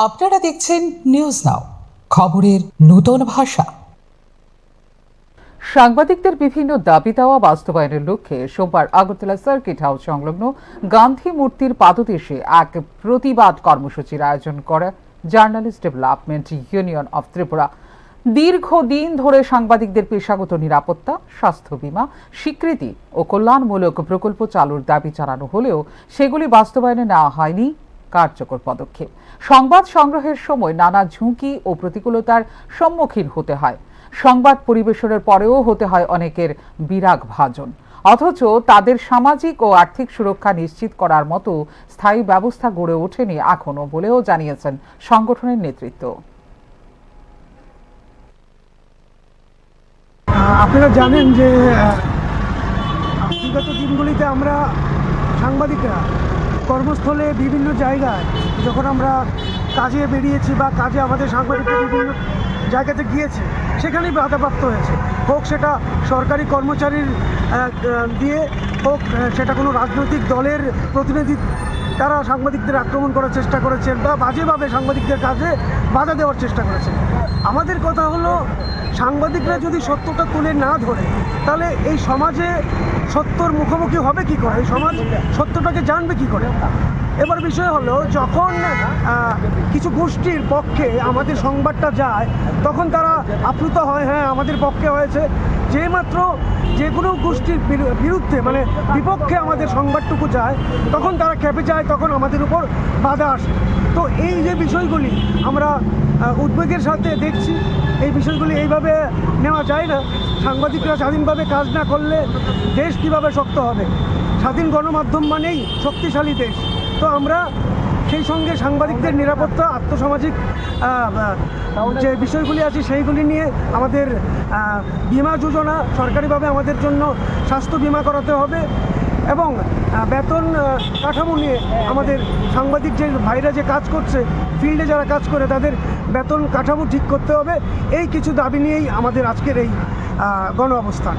আপনারা দেখছেন news now, খবরের নূতন ভাষা। সাংবাদিকদের বিভিন্ন দাবি দেওয়া বাস্তবায়নের লক্ষ্যে সোমবার আগরতলা সার্কিট হাউস সংলগ্ন গান্ধী মূর্তির পাদদেশে এক প্রতিবাদ কর্মসূচির আয়োজন করে journalist development union of Tripura. দীর্ঘদিন ধরে সাংবাদিকদের পেশাগত নিরাপত্তা, স্বাস্থ্য বীমা, স্বীকৃতি ও কল্যাণমূলক প্রকল্প চালুর দাবি জানানো হলেও সেগুলি বাস্তবায়নে নেওয়া হয়নি কার্যকর পদক্ষেপ। সংবাদ সংগ্রহের সময় নানা ঝুঁকি ও প্রতিকূলতার সম্মুখীন হতে হয়। সংবাদ পরিবেশনের পরেও হতে হয় অনেকের বিরাগ ভাজন, অথচ তাদের সামাজিক ও আর্থিক সুরক্ষা নিশ্চিত করার মতো স্থায়ী ব্যবস্থা গড়ে ওঠেনি এখনো বলেও জানিয়েছেন সংগঠনের নেতৃত্ব। আপনারা জানেন যে বিগত দিনগুলিতে আমরা সাংবাদিকরা কর্মস্থলে বিভিন্ন জায়গায় যখন আমরা কাজে বেরিয়েছি বা কাজে আমাদের সাংবাদিকরা বিভিন্ন জায়গাতে গিয়েছে, সেখানেই বাধাপ্রাপ্ত হয়েছে। হোক সেটা সরকারি কর্মচারীর দিয়ে, হোক সেটা কোনো রাজনৈতিক দলের প্রতিনিধি, তারা সাংবাদিকদের আক্রমণ করার চেষ্টা করেছেন বা বাজেভাবে সাংবাদিকদের কাজে বাধা দেওয়ার চেষ্টা করেছেন। আমাদের কথা হলো, সাংবাদিকরা যদি সত্যটা তুলে না ধরে, তাহলে এই সমাজে সত্যর মুখোমুখি হবে কি করে, এই সমাজ সত্যটাকে জানবে কি করে। এবার বিষয় হলো, যখন কিছু গোষ্ঠীর পক্ষে আমাদের সংবাদটা যায়, তখন তারা আপ্লুত হয়, হ্যাঁ আমাদের পক্ষে হয়েছে। যে মাত্র যে কোনো গোষ্ঠীর বিরুদ্ধে মানে বিপক্ষে আমাদের সংবাদটুকু যায়, তখন তারা খেপে যায়, তখন আমাদের উপর বাধা আসে। তো এই যে বিষয়গুলি আমরা উদ্বেগের সাথে দেখছি, এই বিষয়গুলি এইভাবে নেওয়া যায় না। সাংবাদিকরা স্বাধীনভাবে কাজ না করলে দেশ কীভাবে শক্ত হবে? স্বাধীন গণমাধ্যম মানেই শক্তিশালী দেশ। তো আমরা সেই সঙ্গে সাংবাদিকদের নিরাপত্তা, আর্থসামাজিক যে বিষয়গুলি আছে সেইগুলি নিয়ে আমাদের বিমা যোজনা, সরকারিভাবে আমাদের জন্য স্বাস্থ্য বিমা করাতে হবে এবং বেতন কাঠামো নিয়ে আমাদের সাংবাদিক যে ভাইরা যে কাজ করছে, ফিল্ডে যারা কাজ করে, তাদের বেতন কাঠামো ঠিক করতে হবে। এই কিছু দাবি নিয়েই আমাদের আজকের এই গণ অবস্থান।